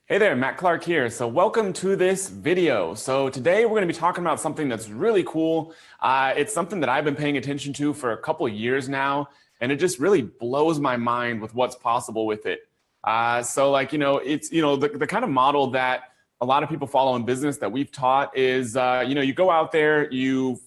Hey there, Matt Clark here. So welcome to this video. So today we're going to be talking about something that's really cool. It's something that I've been paying attention to for a couple of years now, and it just really blows my mind with what's possible with it. The kind of model that a lot of people follow in business that we've taught is, you go out there, you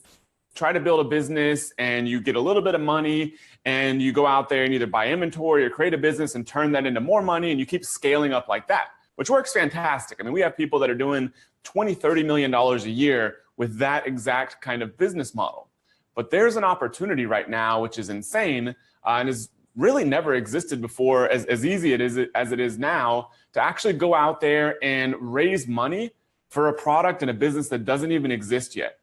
try to build a business and you get a little bit of money and you go out there and either buy inventory or create a business and turn that into more money, and you keep scaling up like that, which works fantastic. I mean, we have people that are doing $20, $30 million a year with that exact kind of business model. But there's an opportunity right now, which is insane and has really never existed before, as easy as it is now, to actually go out there and raise money for a product and a business that doesn't even exist yet.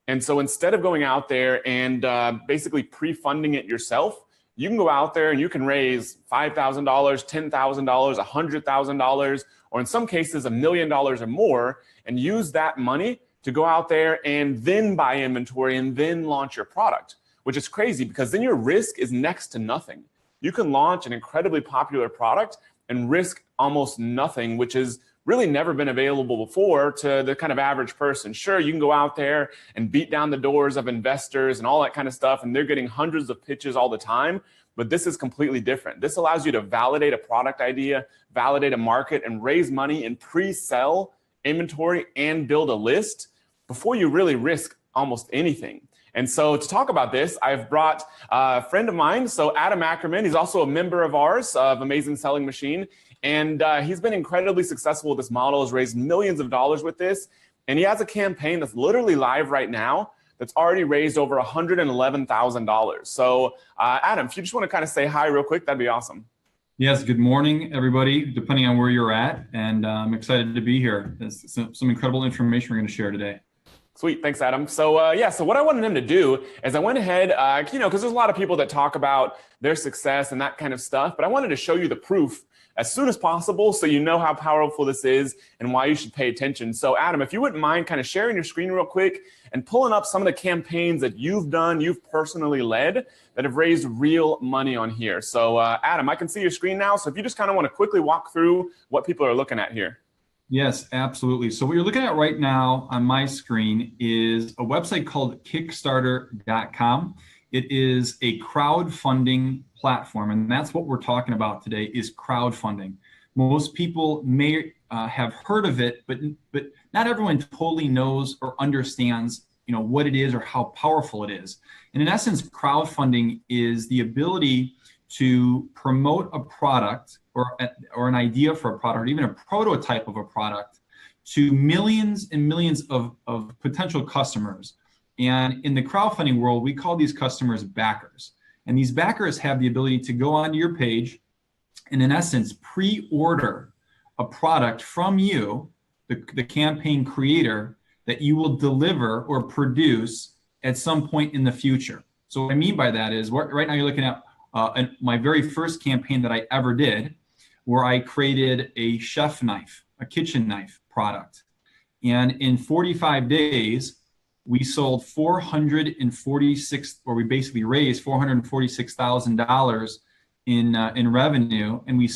And so instead of going out there and basically pre-funding it yourself, you can go out there and you can raise $5,000, $10,000, $100,000, or in some cases $1 million or more, and use that money to go out there and then buy inventory and then launch your product, which is crazy because then your risk is next to nothing. You can launch an incredibly popular product and risk almost nothing, which is really never been available before to the kind of average person. Sure, you can go out there and beat down the doors of investors and all that kind of stuff, and they're getting hundreds of pitches all the time, but this is completely different. This allows you to validate a product idea, validate a market, and raise money and pre-sell inventory and build a list before you really risk almost anything. And so to talk about this, I've brought a friend of mine, so Adam Ackerman. He's also a member of ours, of Amazing Selling Machine. And he's been incredibly successful with this model, has raised millions of dollars with this. And he has a campaign that's literally live right now that's already raised over $111,000. So Adam, if you just want to kind of say hi real quick, that'd be awesome. Yes, good morning, everybody, depending on where you're at. And I'm excited to be here. There's some incredible information we're going to share today. Sweet. Thanks, Adam. So what I wanted him to do is I went ahead, because there's a lot of people that talk about their success and that kind of stuff, but I wanted to show you the proof as soon as possible so you know how powerful this is and why you should pay attention. So Adam, if you wouldn't mind kind of sharing your screen real quick and pulling up some of the campaigns that you've done, you've personally led, that have raised real money on here. So Adam, I can see your screen now. So if you just kind of want to quickly walk through what people are looking at here. Yes, absolutely. So what you're looking at right now on my screen is a website called Kickstarter.com. It is a crowdfunding platform, and that's what we're talking about today is crowdfunding. Most people may have heard of it, but not everyone totally knows or understands, what it is or how powerful it is. And in essence, crowdfunding is the ability to promote a product or an idea for a product, or even a prototype of a product, to millions and millions of potential customers. And in the crowdfunding world, we call these customers backers. And these backers have the ability to go onto your page and, in essence, pre-order a product from you, the campaign creator, that you will deliver or produce at some point in the future. So what I mean by that is, right now you're looking at my very first campaign that I ever did, where I created a chef knife, a kitchen knife product. And in 45 days, we sold we basically raised $446,000 in revenue, and we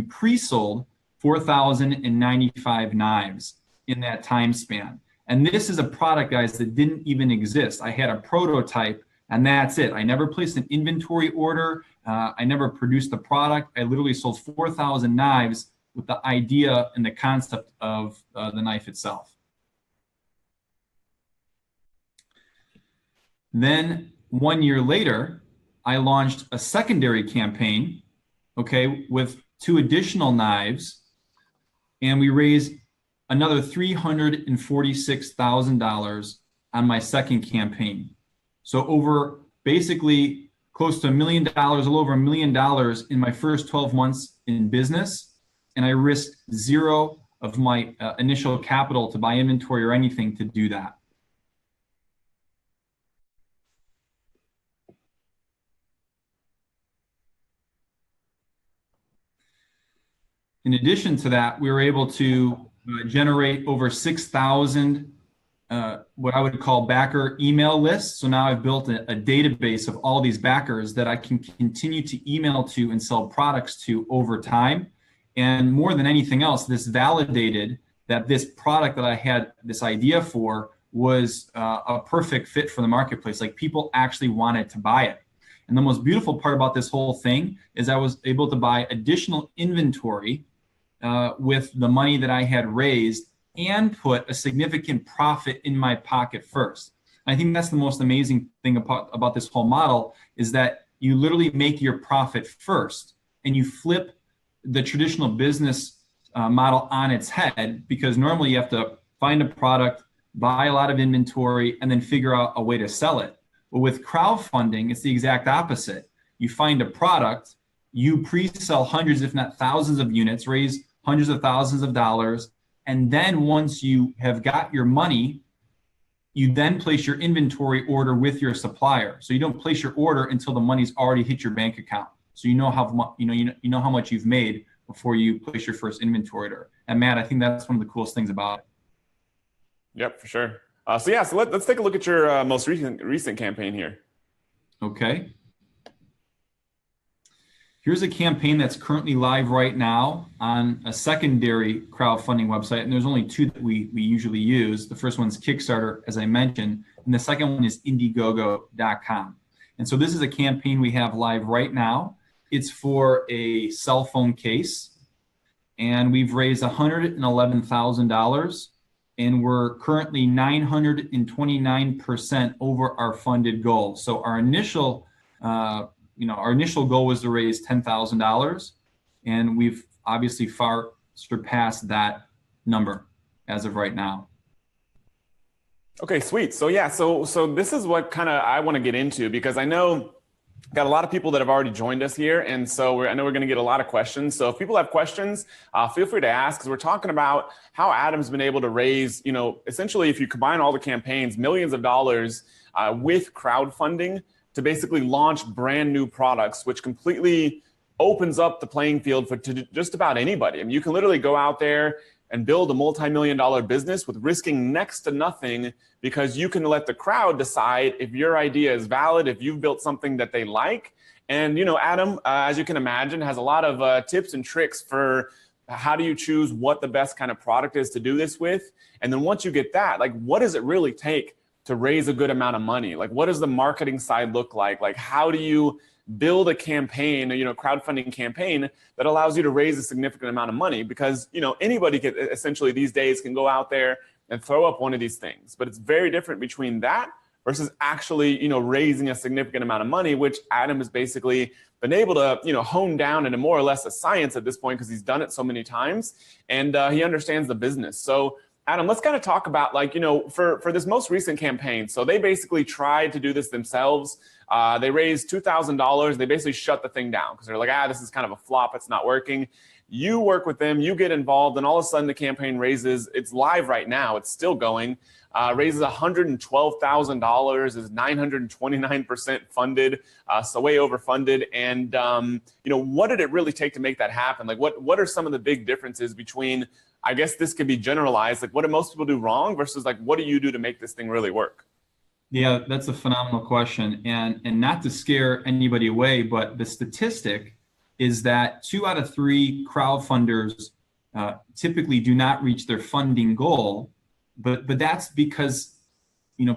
pre-sold 4,095 knives in that time span. And this is a product, guys, that didn't even exist. I had a prototype, and that's it. I never placed an inventory order. I never produced the product. I literally sold 4,000 knives with the idea and the concept of the knife itself. Then 1 year later, I launched a secondary campaign, with 2 additional knives, and we raised another $346,000 on my second campaign. So over basically close to $1 million, a little over $1 million in my first 12 months in business, and I risked zero of my initial capital to buy inventory or anything to do that. In addition to that, we were able to generate over 6,000 what I would call backer email lists. So now I've built a database of all these backers that I can continue to email to and sell products to over time. And more than anything else, this validated that this product that I had this idea for was a perfect fit for the marketplace. Like, people actually wanted to buy it. And the most beautiful part about this whole thing is I was able to buy additional inventory with the money that I had raised and put a significant profit in my pocket first. I think that's the most amazing thing about this whole model, is that you literally make your profit first and you flip the traditional business model on its head, because normally you have to find a product, buy a lot of inventory, and then figure out a way to sell it. But with crowdfunding, it's the exact opposite. You find a product, you pre-sell hundreds, if not thousands of units, raise hundreds of thousands of dollars, and then once you have got your money, you then place your inventory order with your supplier. So you don't place your order until the money's already hit your bank account. So you know how much you've made before you place your first inventory order. And Matt, I think that's one of the coolest things about it. Yep, for sure. So let's take a look at your most recent campaign here. Okay. Here's a campaign that's currently live right now on a secondary crowdfunding website, and there's only two that we usually use. The first one's Kickstarter, as I mentioned, and the second one is Indiegogo.com. And so this is a campaign we have live right now. It's for a cell phone case, and we've raised $111,000, and we're currently 929% over our funded goal. So our initial goal was to raise $10,000, and we've obviously far surpassed that number as of right now. Okay, sweet. So this is what kind of I want to get into, because I know got a lot of people that have already joined us here, and so I know we're going to get a lot of questions. So if people have questions, feel free to ask, because we're talking about how Adam's been able to raise, essentially, if you combine all the campaigns, millions of dollars with crowdfunding to basically launch brand new products, which completely opens up the playing field to just about anybody. I mean, you can literally go out there and build a multi-million-dollar business with risking next to nothing, because you can let the crowd decide if your idea is valid, if you've built something that they like. And, Adam, as you can imagine, has a lot of tips and tricks for how do you choose what the best kind of product is to do this with. And then once you get that, like, what does it really take to raise a good amount of money? Like, what does the marketing side look like? Like, how do you build a campaign, crowdfunding campaign that allows you to raise a significant amount of money? Because, anybody can essentially these days can go out there and throw up one of these things, but it's very different between that versus actually, raising a significant amount of money, which Adam has basically been able to, hone down into more or less a science at this point, because he's done it so many times, and he understands the business. So Adam, let's kind of talk about, for this most recent campaign. So they basically tried to do this themselves. They raised $2,000. They basically shut the thing down because they're like, this is kind of a flop. It's not working. You work with them, you get involved, and all of a sudden the campaign raises, it's live right now, it's still going, raises $112,000, is 929% funded, so way overfunded. And, what did it really take to make that happen? Like, what are some of the big differences between, I guess this could be generalized, like, what do most people do wrong versus, like, what do you do to make this thing really work? Yeah, that's a phenomenal question. And not to scare anybody away, but the statistic is that 2 out of 3 crowdfunders typically do not reach their funding goal. But that's because,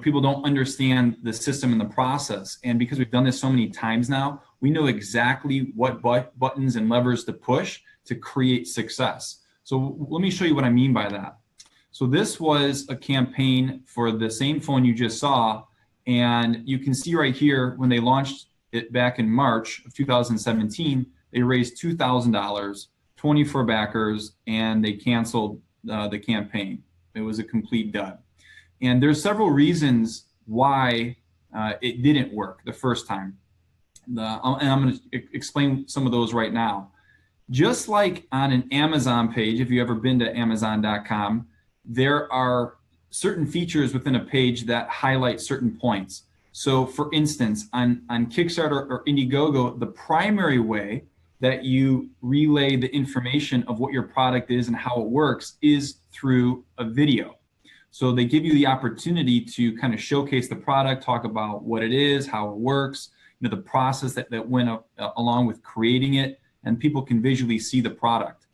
people don't understand the system and the process. And because we've done this so many times now, we know exactly what buttons and levers to push to create success. So let me show you what I mean by that. So this was a campaign for the same phone you just saw. And you can see right here, when they launched it back in March of 2017, they raised $2,000, 24 backers, and they canceled the campaign. It was a complete dud. And there's several reasons why it didn't work the first time. And I'm going to explain some of those right now. Just like on an Amazon page, if you've ever been to Amazon.com, there are certain features within a page that highlight certain points. So for instance, on Kickstarter or Indiegogo, the primary way that you relay the information of what your product is and how it works is through a video. So they give you the opportunity to kind of showcase the product, talk about what it is, how it works, the process that went along with creating it, and people can visually see the product.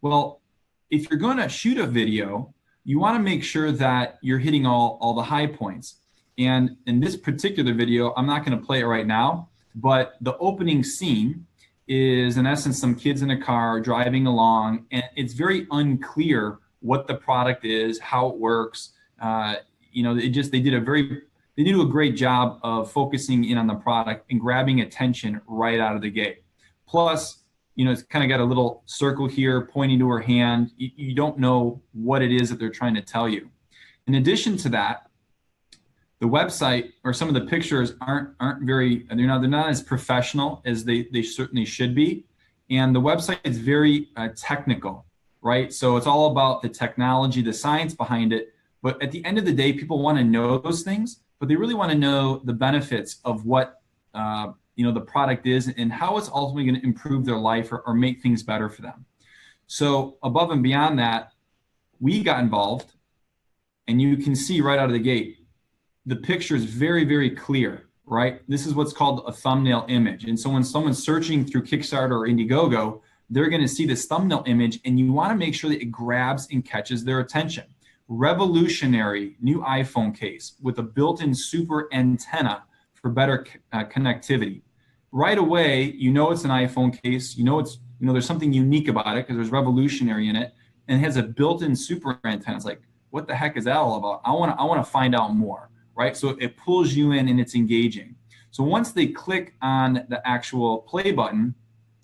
Well, if you're going to shoot a video, you want to make sure that you're hitting all the high points. And in this particular video, I'm not going to play it right now, but the opening scene is in essence some kids in a car driving along, and it's very unclear what the product is, how it works. They do a great job of focusing in on the product and grabbing attention right out of the gate. Plus, it's kind of got a little circle here pointing to her hand. You don't know what it is that they're trying to tell you. In addition to that, the website or some of the pictures aren't very, they're not as professional as they certainly should be. And the website is very technical, right? So it's all about the technology, the science behind it. But at the end of the day, people want to know those things, but they really want to know the benefits of what the product is and how it's ultimately going to improve their life or make things better for them. So above and beyond that, we got involved, and you can see right out of the gate, the picture is very, very clear, right? This is what's called a thumbnail image. And so when someone's searching through Kickstarter or Indiegogo, they're going to see this thumbnail image, and you want to make sure that it grabs and catches their attention. Revolutionary new iPhone case with a built-in super antenna for better connectivity. Right away, it's an iPhone case. There's something unique about it because there's revolutionary in it, and it has a built-in super antenna. It's like, what the heck is that all about? I want to find out more, right? So it pulls you in and it's engaging. So once they click on the actual play button,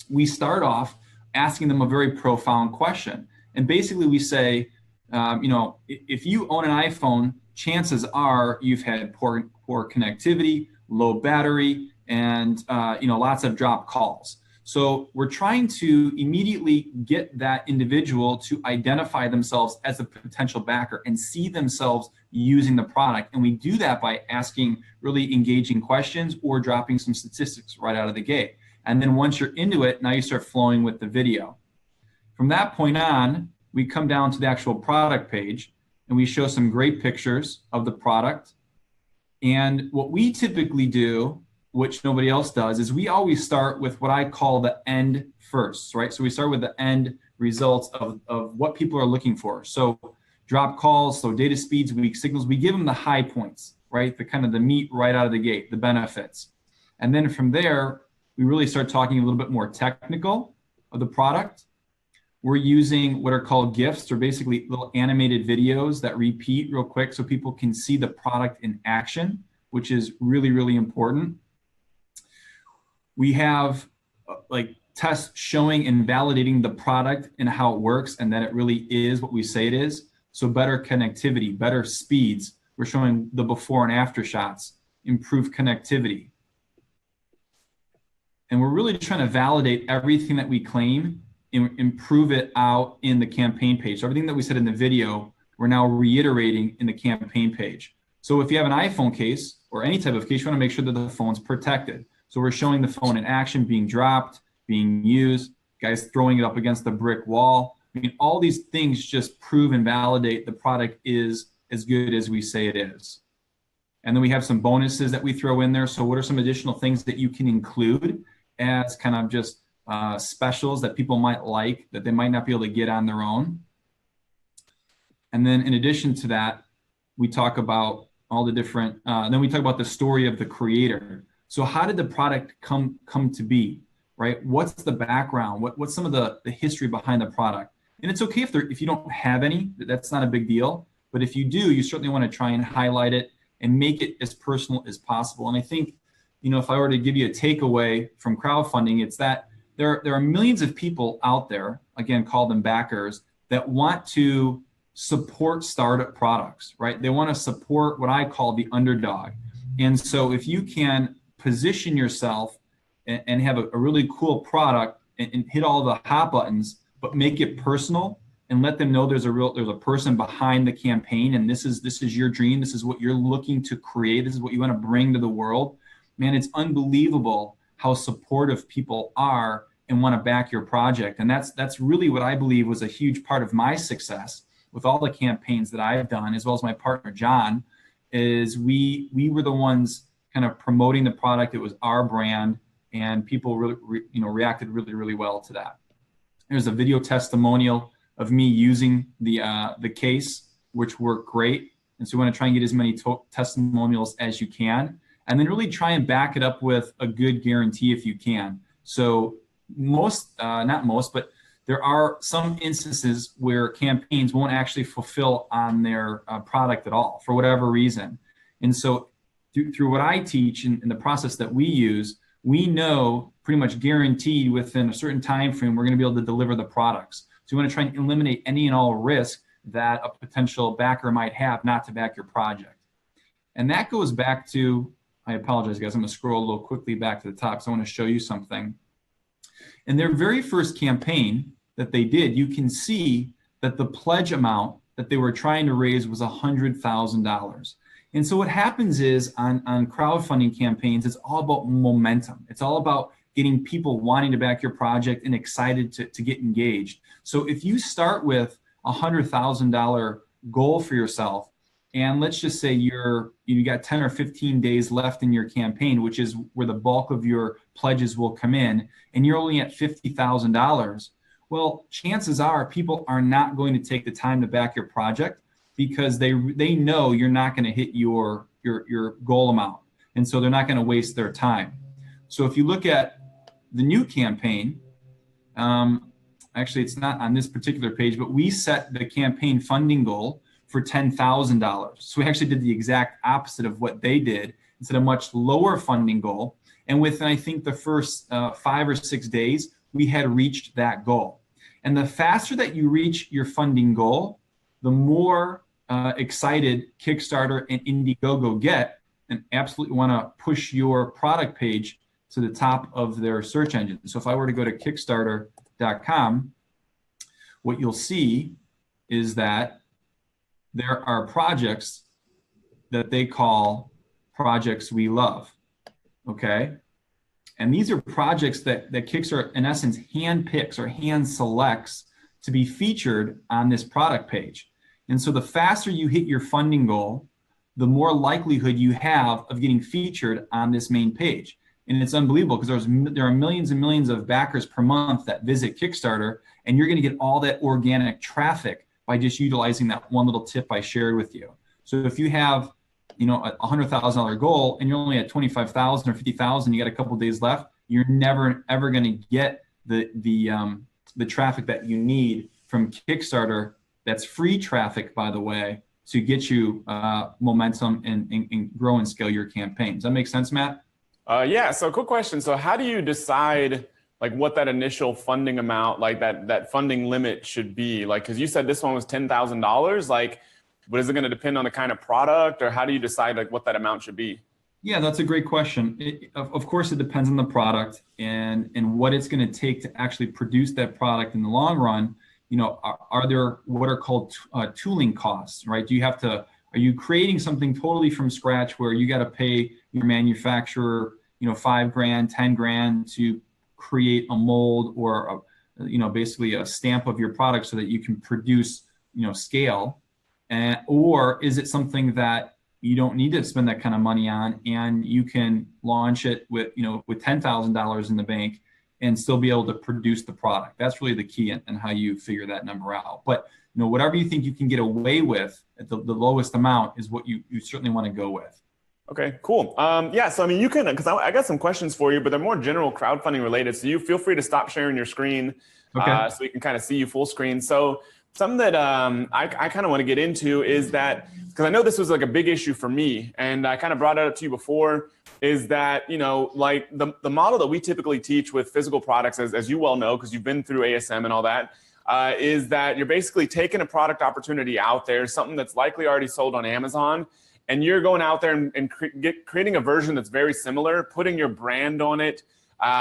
we start off asking them a very profound question. And basically we say, if you own an iPhone, chances are you've had poor connectivity, low battery, and lots of dropped calls. So we're trying to immediately get that individual to identify themselves as a potential backer and see themselves using the product. And we do that by asking really engaging questions or dropping some statistics right out of the gate. And then once you're into it, now you start flowing with the video. From that point on, we come down to the actual product page and we show some great pictures of the product. And what we typically do, which nobody else does, is we always start with what I call the end first, right? So we start with the end results of what people are looking for. So drop calls, so data speeds, weak signals, we give them the high points, right? The kind of the meat right out of the gate, the benefits. And then from there, we really start talking a little bit more technical of the product. We're using what are called GIFs, or basically little animated videos that repeat real quick so people can see the product in action, which is really, really important. We have tests showing and validating the product and how it works and that it really is what we say it is. So better connectivity, better speeds. We're showing the before and after shots, improved connectivity. And we're really trying to validate everything that we claim and improve it out in the campaign page. So everything that we said in the video, we're now reiterating in the campaign page. So if you have an iPhone case or any type of case, you want to make sure that the phone's protected. So we're showing the phone in action, being dropped, being used, guys throwing it up against the brick wall. All these things just prove and validate the product is as good as we say it is. And then we have some bonuses that we throw in there. So what are some additional things that you can include as kind of just specials that people might like that they might not be able to get on their own? And then in addition to that, we talk about all the different, then we talk about the story of the creator. So how did the product come to be, right? What's the background? What's some of the history behind the product? And it's okay if you don't have any, that's not a big deal. But if you do, you certainly want to try and highlight it and make it as personal as possible. And I think, if I were to give you a takeaway from crowdfunding, it's that there are millions of people out there, again, call them backers, that want to support startup products, right? They want to support what I call the underdog. And so if you can position yourself and have a really cool product and hit all the hot buttons, but make it personal and let them know there's a person behind the campaign, and this is your dream, this is what you're looking to create, this is what you want to bring to the world. Man, it's unbelievable how supportive people are and want to back your project. And that's really what I believe was a huge part of my success with all the campaigns that I've done, as well as my partner John, is we were the ones kind of promoting the product. It was our brand, and people really reacted really, really well to that. There's a video testimonial of me using the case, which worked great. And so we want to try and get as many testimonials as you can, and then really try and back it up with a good guarantee if you can. So not most, but there are some instances where campaigns won't actually fulfill on their product at all for whatever reason. And so through what I teach and the process that we use, we know pretty much guaranteed within a certain time frame we're going to be able to deliver the products. So we want to try and eliminate any and all risk that a potential backer might have not to back your project. And that goes back to, I apologize guys, I'm going to scroll a little quickly back to the top because I want to show you something. In their very first campaign that they did, you can see that the pledge amount that they were trying to raise was $100,000. And so what happens is on crowdfunding campaigns, it's all about momentum. It's all about getting people wanting to back your project and excited to get engaged. So if you start with a $100,000 goal for yourself, and let's just say you got 10 or 15 days left in your campaign, which is where the bulk of your pledges will come in, and you're only at $50,000, well, chances are people are not going to take the time to back your project because they know you're not going to hit your goal amount, and so they're not going to waste their time. So if you look at the new campaign, actually it's not on this particular page, but we set the campaign funding goal for $10,000. So we actually did the exact opposite of what they did. It's at a much lower funding goal. And within, I think, the first 5 or 6 days, we had reached that goal. And the faster that you reach your funding goal, the more excited Kickstarter and Indiegogo get, and absolutely want to push your product page to the top of their search engine. So if I were to go to Kickstarter.com, what you'll see is that there are projects that they call projects we love, okay? And these are projects that Kickstarter, in essence, hand picks or hand selects to be featured on this product page. And so the faster you hit your funding goal, the more likelihood you have of getting featured on this main page. And it's unbelievable because there are millions and millions of backers per month that visit Kickstarter, and you're going to get all that organic traffic by just utilizing that one little tip I shared with you. So if you have, a $100,000 goal and you're only at 25,000 or 50,000, you got a couple of days left, you're never ever going to get the traffic that you need from Kickstarter. That's free traffic, by the way, to get you momentum and grow and scale your campaign. Does that make sense, Matt? Yeah. So quick question. So how do you decide like what that initial funding amount, like that funding limit should be? Like, cause you said this one was $10,000, like, but is it going to depend on the kind of product, or how do you decide like what that amount should be? Yeah, that's a great question. Of course, it depends on the product and what it's going to take to actually produce that product in the long run. Are there what are called tooling costs, right? Are you creating something totally from scratch where you got to pay your manufacturer, $5,000, $10,000 to create a mold or basically a stamp of your product so that you can produce scale, or is it something that you don't need to spend that kind of money on and you can launch it with $10,000 in the bank and still be able to produce the product? That's really the key in how you figure that number out. But whatever you think you can get away with at the lowest amount is what you certainly want to go with. Okay, cool. Yeah, so I mean, you can, because I got some questions for you, but they're more general crowdfunding related. So you feel free to stop sharing your screen, okay, so we can kind of see you full screen. So something that I kind of want to get into is that, because I know this was like a big issue for me, and I kind of brought it up to you before, is that, like the model that we typically teach with physical products, as you well know, because you've been through ASM and all that, is that you're basically taking a product opportunity out there, something that's likely already sold on Amazon, and you're going out there and creating a version that's very similar, putting your brand on it,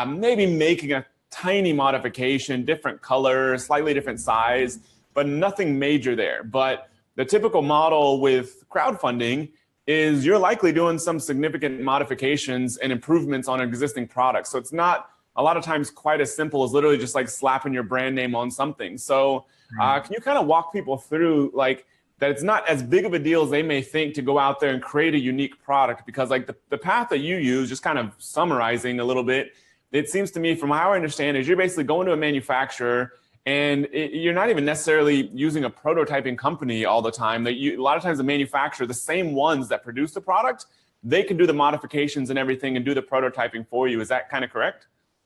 maybe making a tiny modification, different color, slightly different size, but nothing major there. But the typical model with crowdfunding is you're likely doing some significant modifications and improvements on existing products. So it's not a lot of times quite as simple as literally just like slapping your brand name on something. So can you kind of walk people through like that it's not as big of a deal as they may think to go out there and create a unique product? Because like the path that you use, just kind of summarizing a little bit, it seems to me from how I understand is you're basically going to a manufacturer And you're not even necessarily using a prototyping company all the time. A lot of times the manufacturer, the same ones that produce the product, they can do the modifications and everything and do the prototyping for you. Is that kind of correct?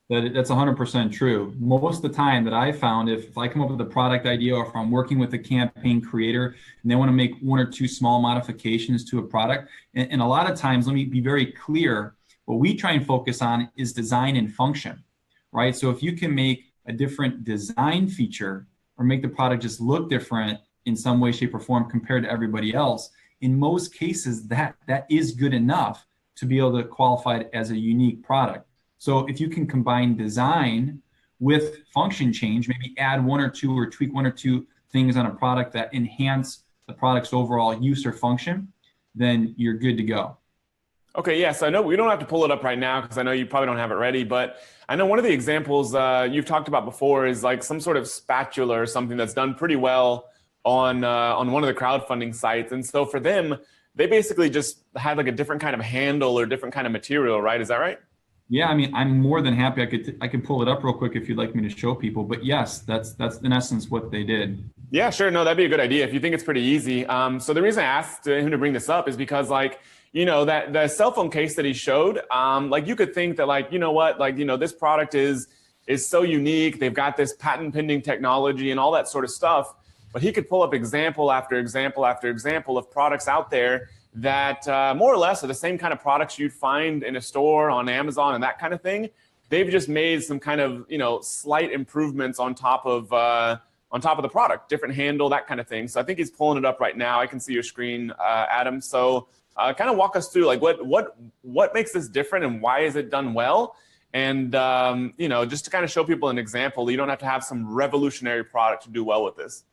That's 100% true. Most of the time that I found, if I come up with a product idea or if I'm working with a campaign creator and they want to make one or two small modifications to a product, and a lot of times, let me be very clear, what we try and focus on is design and function, right? So if you can make a different design feature or make the product just look different in some way, shape, or form compared to everybody else, in most cases, that is good enough to be able to qualify it as a unique product. So if you can combine design with function change, maybe add one or two or tweak one or two things on a product that enhance the product's overall use or function, then you're good to go. Okay, yeah, so I know we don't have to pull it up right now because I know you probably don't have it ready, but I know one of the examples you've talked about before is like some sort of spatula or something that's done pretty well on one of the crowdfunding sites. And so for them, they basically just had like a different kind of handle or different kind of material, right? Is that right? Yeah, I mean, I'm more than happy. I could pull it up real quick if you'd like me to show people. But yes, that's in essence what they did. Yeah, sure. No, that'd be a good idea if you think it's pretty easy. So the reason I asked him to bring this up is because, like, you know, that the cell phone case that he showed, like you could think that, like, you know what, like, you know, this product is so unique. They've got this patent pending technology and all that sort of stuff. But he could pull up example after example after example of products out there that more or less are the same kind of products you'd find in a store on Amazon and that kind of thing. They've just made some kind of, you know, slight improvements on top of the product, different handle, that kind of thing. So I think he's pulling it up right now. I can see your screen, Adam. So kind of walk us through, like, what makes this different and why is it done well? And you know, just to kind of show people an example, you don't have to have some revolutionary product to do well with this.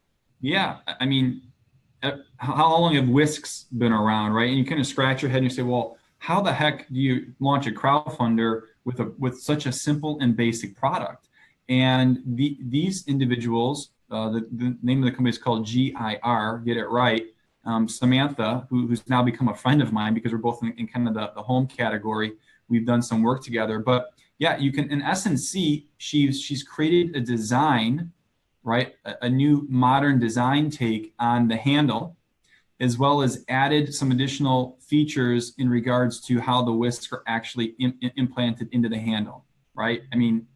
Yeah, I mean, how long have whisks been around, right? And you kind of scratch your head and you say, well, how the heck do you launch a crowdfunder with such a simple and basic product? And these individuals, the name of the company is called GIR, get it right. Samantha, who's now become a friend of mine because we're both in kind of the home category. We've done some work together. But yeah, you can in essence see she's created a design, right? A new modern design take on the handle, as well as added some additional features in regards to how the whisks are actually implanted into the handle, right? I mean,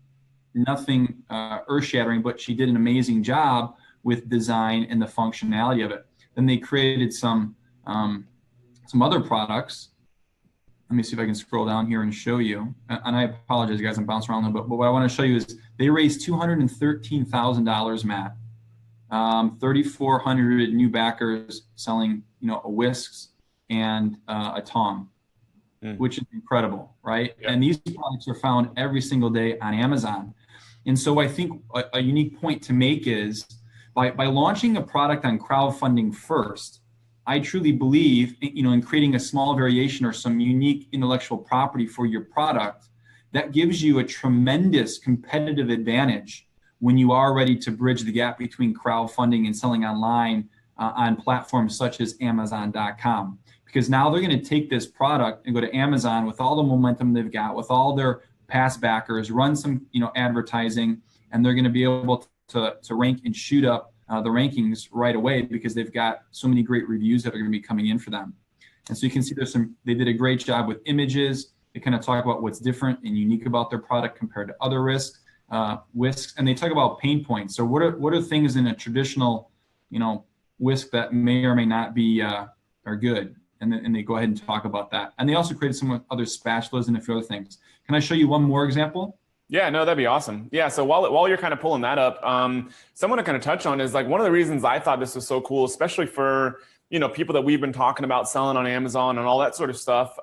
nothing earth-shattering, but she did an amazing job with design and the functionality of it. Then they created some other products. Let me see if I can scroll down here and show you. And I apologize, guys, I'm bouncing around a little bit. But what I want to show you is they raised $213,000, Matt. 3,400 new backers selling, you know, a whisks and a tong, which is incredible, right? Yep. And these products are found every single day on Amazon. And so I think a unique point to make is by launching a product on crowdfunding first, I truly believe, you know, in creating a small variation or some unique intellectual property for your product, that gives you a tremendous competitive advantage when you are ready to bridge the gap between crowdfunding and selling online on platforms such as Amazon.com. Because now they're going to take this product and go to Amazon with all the momentum they've got, with all their past backers, run some, you know, advertising, and they're going to be able to rank and shoot up the rankings right away because they've got so many great reviews that are going to be coming in for them. And so you can see they did a great job with images. They kind of talk about what's different and unique about their product compared to other whisks, and they talk about pain points. So what are things in a traditional, you know, whisk that may or may not be are good, and they go ahead and talk about that. And they also created some other spatulas and a few other things. Can I show you one more example? Yeah, no, that'd be awesome. Yeah, so while you're kind of pulling that up, someone to kind of touch on is, like, one of the reasons I thought this was so cool, especially for, you know, people that we've been talking about selling on Amazon and all that sort of stuff,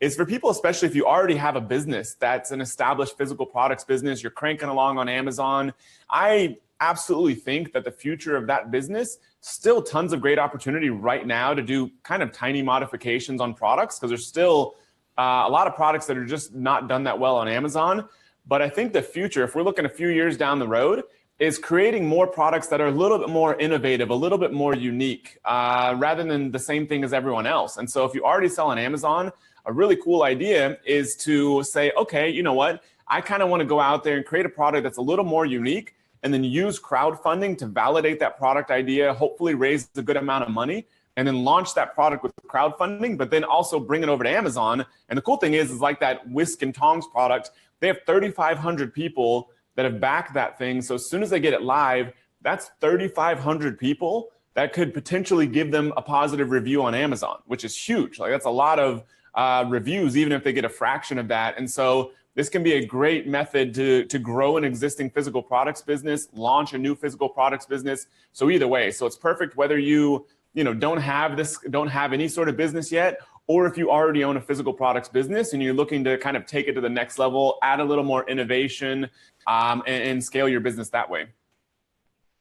is for people, especially if you already have a business that's an established physical products business, you're cranking along on Amazon. I absolutely think that the future of that business, still tons of great opportunity right now to do kind of tiny modifications on products, because there's still a lot of products that are just not done that well on Amazon. But I think the future, if we're looking a few years down the road, is creating more products that are a little bit more innovative, a little bit more unique, rather than the same thing as everyone else. And so if you already sell on Amazon, a really cool idea is to say, okay, you know what? I kind of want to go out there and create a product that's a little more unique and then use crowdfunding to validate that product idea, hopefully raise a good amount of money, and then launch that product with crowdfunding, but then also bring it over to Amazon. And the cool thing is like that Whisk and Tongs product, they have 3,500 people that have backed that thing. So as soon as they get it live, that's 3,500 people that could potentially give them a positive review on Amazon, which is huge. Like that's a lot of reviews, even if they get a fraction of that. And so this can be a great method to grow an existing physical products business, launch a new physical products business. So either way, so it's perfect whether you don't have any sort of business yet, or if you already own a physical products business and you're looking to kind of take it to the next level, add a little more innovation, and scale your business that way.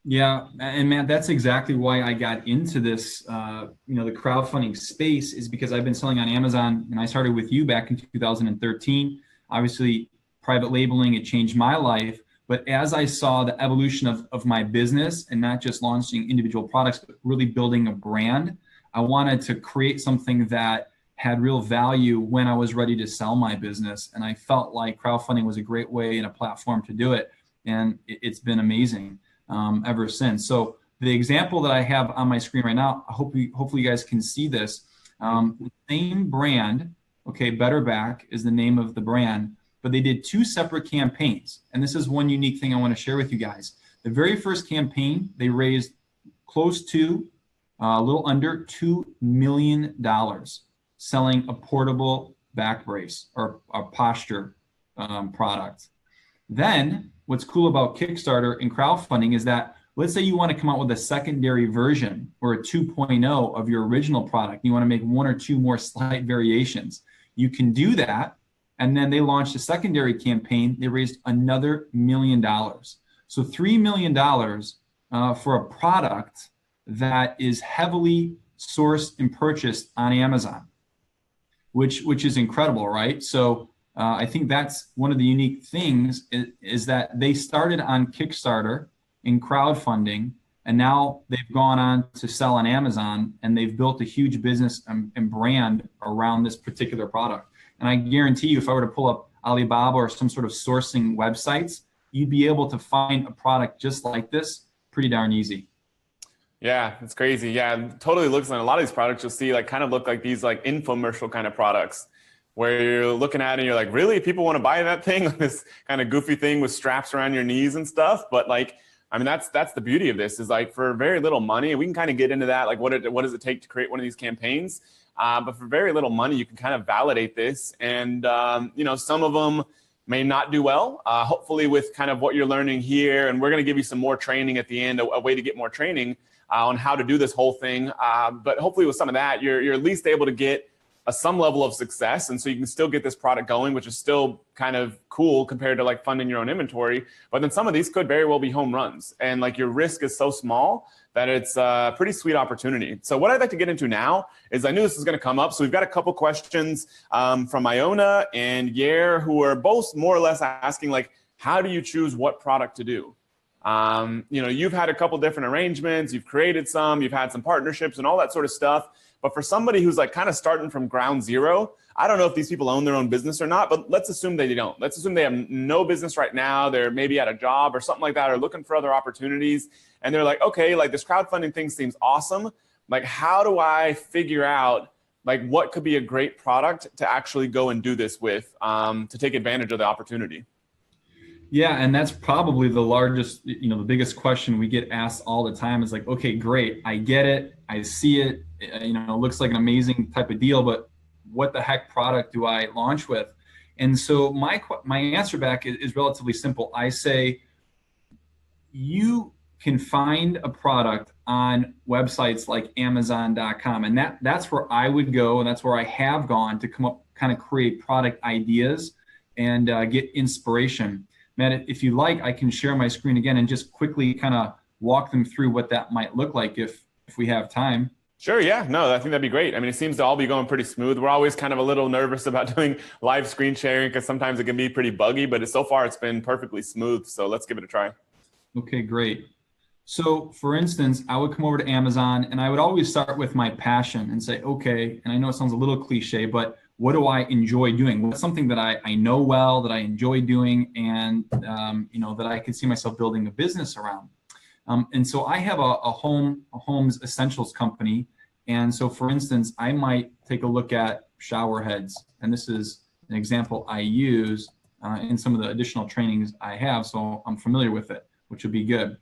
Yeah, and Matt, that's exactly why I got into this, the crowdfunding space, is because I've been selling on Amazon, and I started with you back in 2013. Obviously, private labeling, it changed my life. But as I saw the evolution of my business, and not just launching individual products, but really building a brand, I wanted to create something that had real value when I was ready to sell my business. And I felt like crowdfunding was a great way and a platform to do it. And it's been amazing ever since. So the example that I have on my screen right now, hopefully you guys can see this. The same brand, okay, Better Back is the name of the brand, but they did two separate campaigns. And this is one unique thing I want to share with you guys. The very first campaign, they raised close to a little under $2 million selling a portable back brace or a posture product. Then what's cool about Kickstarter and crowdfunding is that, let's say you want to come out with a secondary version or a 2.0 of your original product. You want to make one or two more slight variations. You can do that. And then they launched a secondary campaign. They raised another $1 million. So $3 million for a product that is heavily sourced and purchased on Amazon, which is incredible, right? So I think that's one of the unique things is that they started on Kickstarter in crowdfunding, and now they've gone on to sell on Amazon, and they've built a huge business and brand around this particular product. And I guarantee you, if I were to pull up Alibaba or some sort of sourcing websites, you'd be able to find a product just like this pretty darn easy. Yeah, it's crazy. Yeah, it totally looks like a lot of these products you'll see like kind of look like these like infomercial kind of products where you're looking at it and you're like, really? People want to buy that thing? This kind of goofy thing with straps around your knees and stuff. But like, I mean, that's the beauty of this is like for very little money, we can kind of get into that. Like what does it take to create one of these campaigns? But for very little money, you can kind of validate this. And, some of them may not do well. Hopefully with kind of what you're learning here, and we're going to give you some more training at the end, a way to get more training on how to do this whole thing. But hopefully with some of that, you're at least able to get some level of success. And so you can still get this product going, which is still kind of cool compared to like funding your own inventory. But then some of these could very well be home runs. And like your risk is so small that it's a pretty sweet opportunity. So what I'd like to get into now is I knew this was going to come up. So we've got a couple questions from Iona and Yair, who are both more or less asking like, how do you choose what product to do? You've had a couple different arrangements, you've created some, you've had some partnerships and all that sort of stuff. But for somebody who's like kind of starting from ground zero, I don't know if these people own their own business or not, but let's assume they don't. Let's assume they have no business right now. They're maybe at a job or something like that, or looking for other opportunities. And they're like, okay, like this crowdfunding thing seems awesome. Like, how do I figure out like what could be a great product to actually go and do this with, to take advantage of the opportunity? Yeah, and that's probably the largest, the biggest question we get asked all the time is like, okay, great, I get it, I see it, it looks like an amazing type of deal, but what the heck product do I launch with? And so my answer back is relatively simple. I say, you can find a product on websites like Amazon.com, and that's where I would go, and that's where I have gone to come up, kind of create product ideas and get inspiration. Matt, if you like, I can share my screen again and just quickly kind of walk them through what that might look like if we have time. Sure, yeah. No, I think that'd be great. I mean, it seems to all be going pretty smooth. We're always kind of a little nervous about doing live screen sharing because sometimes it can be pretty buggy, but so far it's been perfectly smooth. So let's give it a try. Okay, great. So for instance, I would come over to Amazon and I would always start with my passion and say, okay, and I know it sounds a little cliche, but what do I enjoy doing? What's something that I know well, that I enjoy doing, and that I can see myself building a business around. And so I have a home's essentials company. And so, for instance, I might take a look at shower heads. And this is an example I use in some of the additional trainings I have. So I'm familiar with it, which would be good.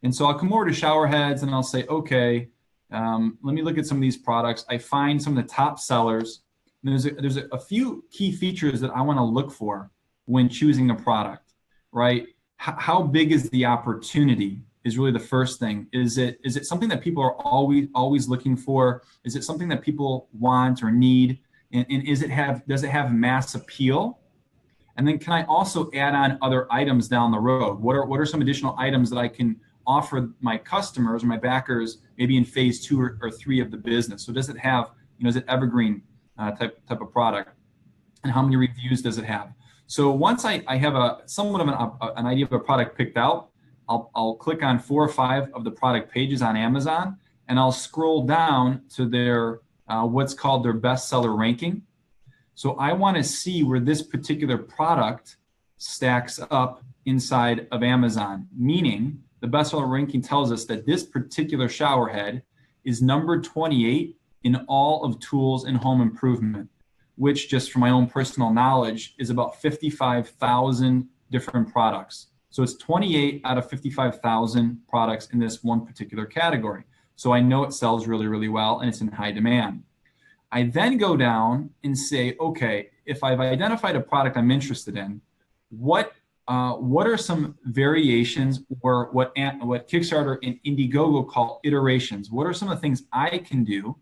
And so I'll come over to shower heads and I'll say, okay, let me look at some of these products. I find some of the top sellers. And there's a few key features that I want to look for when choosing a product, right? How big is the opportunity is really the first thing. Is it something that people are always looking for? Is it something that people want or need? And does it have mass appeal? And then can I also add on other items down the road? What are some additional items that I can offer my customers or my backers maybe in phase 2 or 3 of the business? So does it have, is it evergreen type of product? And how many reviews does it have? So once I have somewhat of an idea of a product picked out, I'll click on 4 or 5 of the product pages on Amazon, and I'll scroll down to their what's called their bestseller ranking. So I want to see where this particular product stacks up inside of Amazon, meaning the bestseller ranking tells us that this particular shower head is number 28 in all of tools and home improvement, which, just from my own personal knowledge, is about 55,000 different products. So it's 28 out of 55,000 products in this one particular category. So I know it sells really, really well and it's in high demand. I then go down and say, okay, if I've identified a product I'm interested in, what are some variations, or what Kickstarter and Indiegogo call iterations? What are some of the things I can do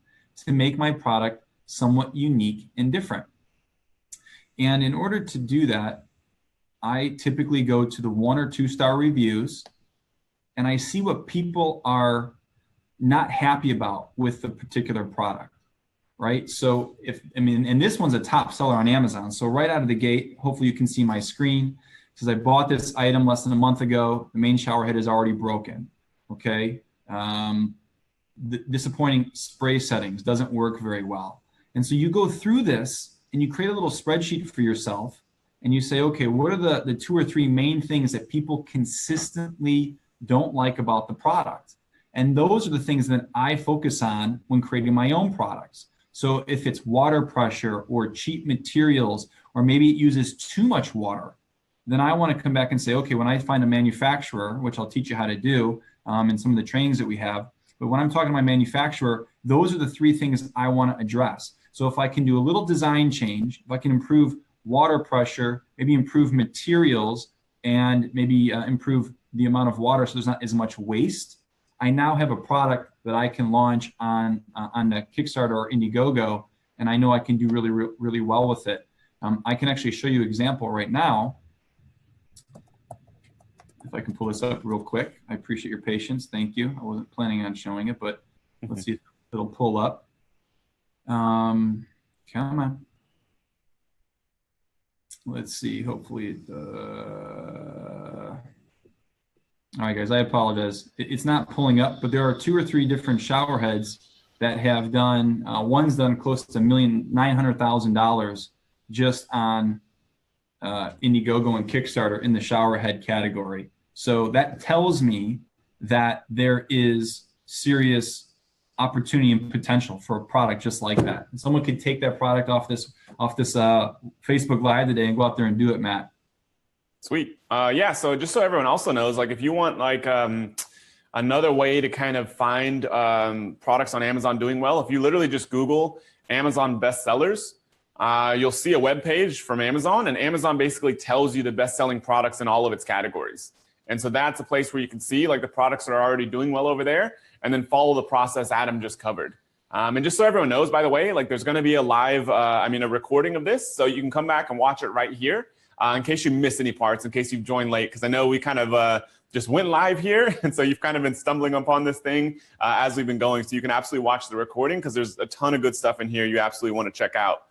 to make my product somewhat unique and different? And in order to do that, I typically go to the 1 or 2 star reviews, and I see what people are not happy about with the particular product, right? So and this one's a top seller on Amazon. So right out of the gate, hopefully you can see my screen. It says I bought this item less than a month ago. The main shower head is already broken. Okay. The disappointing spray settings, doesn't work very well. And so you go through this and you create a little spreadsheet for yourself, and you say, okay, what are the 2 or 3 main things that people consistently don't like about the product? And those are the things that I focus on when creating my own products. So if it's water pressure or cheap materials, or maybe it uses too much water, then I want to come back and say, okay, when I find a manufacturer, which I'll teach you how to do in some of the trainings that we have, but when I'm talking to my manufacturer, those are the 3 things I want to address. So if I can do a little design change, if I can improve water pressure, maybe improve materials, and maybe improve the amount of water so there's not as much waste, I now have a product that I can launch on the Kickstarter or Indiegogo, and I know I can do really, really well with it. I can actually show you an example right now. If I can pull this up real quick. I appreciate your patience. Thank you. I wasn't planning on showing it, but let's see if it'll pull up. Come on. Let's see, hopefully, all right, guys, I apologize. It's not pulling up, but there are 2 or 3 different shower heads that have done, one's done close to $1,900,000 just on Indiegogo and Kickstarter in the shower head category. So that tells me that there is serious opportunity and potential for a product just like that. And someone could take that product off this Facebook Live today and go out there and do it, Matt. Sweet. Yeah. So just so everyone also knows, like if you want like another way to kind of find products on Amazon doing well, if you literally just Google Amazon bestsellers, you'll see a web page from Amazon, and Amazon basically tells you the best-selling products in all of its categories. And so that's a place where you can see like the products that are already doing well over there, and then follow the process Adam just covered. And just so everyone knows, by the way, like there's going to be a live, a recording of this, so you can come back and watch it right here in case you miss any parts, in case you've joined late, because I know we kind of just went live here, and so you've kind of been stumbling upon this thing as we've been going. So you can absolutely watch the recording because there's a ton of good stuff in here you absolutely want to check out.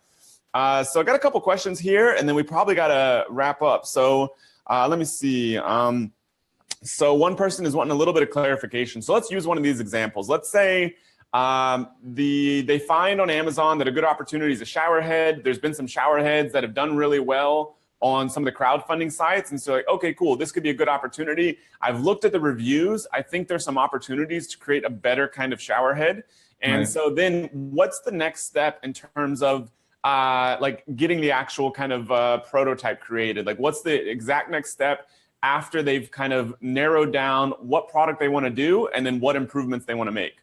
So I got a couple questions here, and then we probably got to wrap up. So let me see. So one person is wanting a little bit of clarification. So let's use one of these examples. Let's say They find on Amazon that a good opportunity is a shower head. There's been some shower heads that have done really well on some of the crowdfunding sites. And so like, okay, cool, this could be a good opportunity. I've looked at the reviews. I think there's some opportunities to create a better kind of shower head. And Right. so then what's the next step in terms of like getting the actual kind of prototype created? Like what's the exact next step after they've kind of narrowed down what product they want to do and then what improvements they want to make?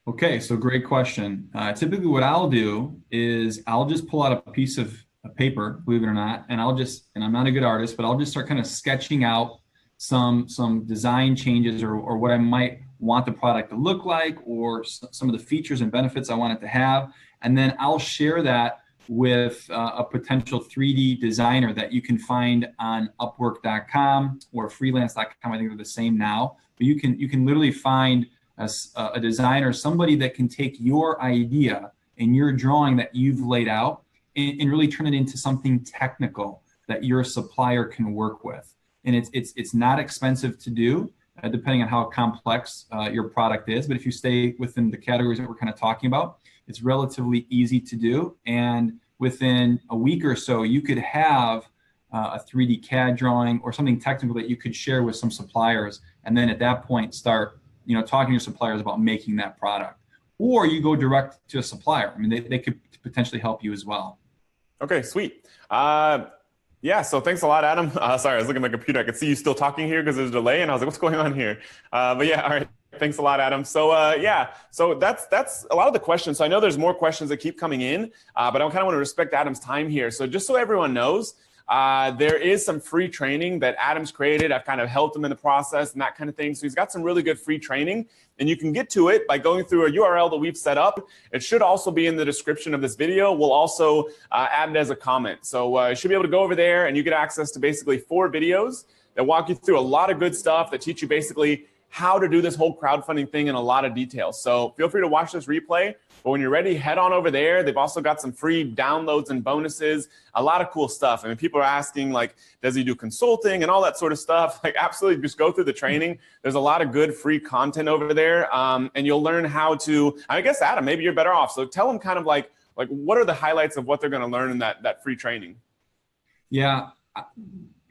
Okay, so great question. Typically what I'll do is I'll just pull out a piece of paper, believe it or not, and and I'm not a good artist, but I'll just start kind of sketching out some design changes or what I might want the product to look like, or some of the features and benefits I want it to have. And then I'll share that with a potential 3D designer that you can find on Upwork.com or freelance.com. I think they're the same now, but you can literally find a designer, somebody that can take your idea and your drawing that you've laid out and really turn it into something technical that your supplier can work with. And it's not expensive to do, depending on how complex your product is. But if you stay within the categories that we're kind of talking about, it's relatively easy to do. And within a week or so, you could have a 3D CAD drawing or something technical that you could share with some suppliers. And then at that point, start talking to your suppliers about making that product. Or you go direct to a supplier. I mean, they could potentially help you as well. Okay, sweet. Yeah, so thanks a lot, Adam. Sorry, I was looking at my computer. I could see you still talking here because there's a delay, and I was like, what's going on here? But yeah, all right. Thanks a lot, Adam. So yeah, so that's a lot of the questions. So I know there's more questions that keep coming in, but I kind of want to respect Adam's time here. So just so everyone knows, there is some free training that Adam's created. I've kind of helped him in the process and that kind of thing. So he's got some really good free training, and you can get to it by going through a URL that we've set up. It should also be in the description of this video. We'll also add it as a comment. So you should be able to go over there and you get access to basically 4 videos that walk you through a lot of good stuff that teach you basically how to do this whole crowdfunding thing in a lot of detail. So feel free to watch this replay, but when you're ready, head on over there. They've also got some free downloads and bonuses, a lot of cool stuff. I mean, people are asking like, does he do consulting and all that sort of stuff? Like absolutely, just go through the training. There's a lot of good free content over there. And you'll learn how to, I guess, Adam, maybe you're better off. So tell them kind of like what are the highlights of what they're going to learn in that free training? Yeah.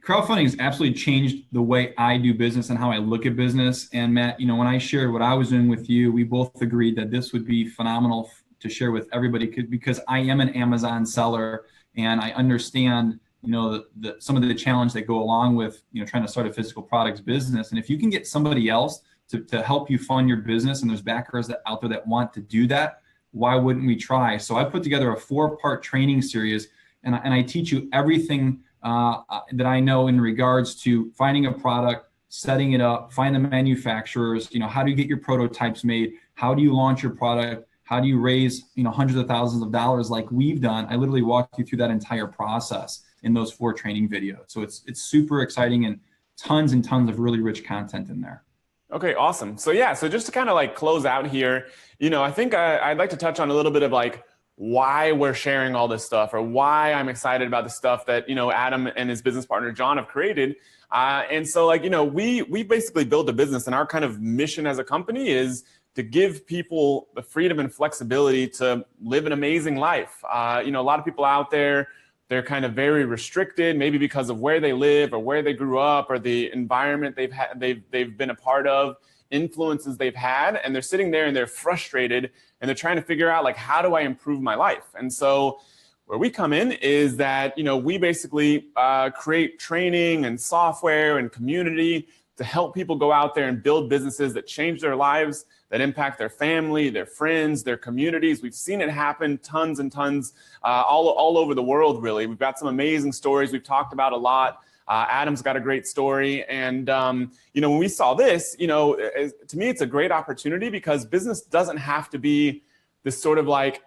Crowdfunding has absolutely changed the way I do business and how I look at business. And Matt, when I shared what I was doing with you, we both agreed that this would be phenomenal to share with everybody because I am an Amazon seller and I understand, some of the challenge that go along with, trying to start a physical products business. And if you can get somebody else to help you fund your business, and there's backers out there that want to do that, why wouldn't we try? So I put together a 4-part training series, and I teach you everything that I know in regards to finding a product, setting it up, find the manufacturers, how do you get your prototypes made? How do you launch your product? How do you raise, hundreds of thousands of dollars like we've done? I literally walked you through that entire process in those 4 training videos. So it's super exciting and tons and tons of really rich content in there. Okay, awesome. So yeah, so just to kind of like close out here, I think I'd like to touch on a little bit of like why we're sharing all this stuff, or why I'm excited about the stuff that, Adam and his business partner, John, have created. And so like, we basically built a business, and our kind of mission as a company is to give people the freedom and flexibility to live an amazing life. A lot of people out there, they're kind of very restricted, maybe because of where they live or where they grew up or the environment they've been a part of, influences they've had, and they're sitting there and they're frustrated and they're trying to figure out like, how do I improve my life? And so where we come in is that, we basically create training and software and community to help people go out there and build businesses that change their lives, that impact their family, their friends, their communities. We've seen it happen tons and tons all over the world, really. We've got some amazing stories we've talked about a lot. Adam's got a great story. And, when we saw this, to me, it's a great opportunity because business doesn't have to be this sort of like,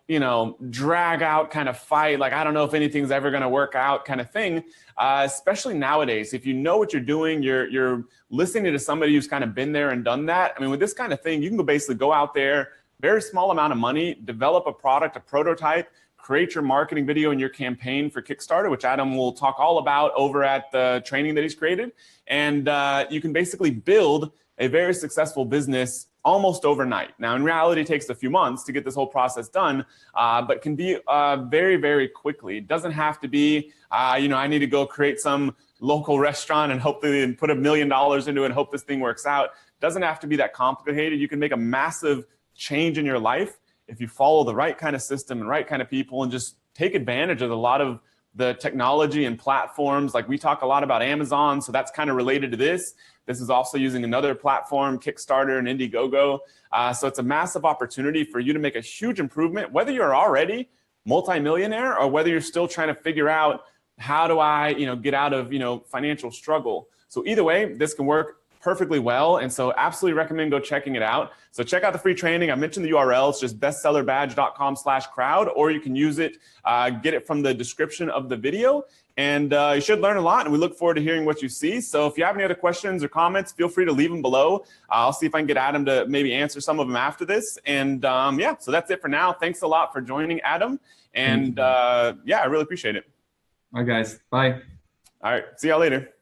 drag out kind of fight. Like, I don't know if anything's ever going to work out kind of thing, especially nowadays. If you know what you're doing, you're listening to somebody who's kind of been there and done that. I mean, with this kind of thing, you can basically go out there, very small amount of money, develop a product, a prototype, create your marketing video and your campaign for Kickstarter, which Adam will talk all about over at the training that he's created. And you can basically build a very successful business almost overnight. Now, in reality, it takes a few months to get this whole process done, but can be very, very quickly. It doesn't have to be, I need to go create some local restaurant and hopefully put $1 million into it and hope this thing works out. It doesn't have to be that complicated. You can make a massive change in your life if you follow the right kind of system and right kind of people and just take advantage of a lot of the technology and platforms. Like we talk a lot about Amazon, so that's kind of related to this. This is also using another platform, Kickstarter and Indiegogo. So it's a massive opportunity for you to make a huge improvement, whether you're already multimillionaire or whether you're still trying to figure out how do I, get out of, financial struggle. So either way, this can work perfectly well. And so absolutely recommend go checking it out. So check out the free training. I mentioned the URL. It's just bestsellerbadge.com/crowd, or you can use it, get it from the description of the video. And you should learn a lot. And we look forward to hearing what you see. So if you have any other questions or comments, feel free to leave them below. I'll see if I can get Adam to maybe answer some of them after this. And yeah, so that's it for now. Thanks a lot for joining, Adam. And yeah, I really appreciate it. All right, guys. Bye. All right. See y'all later.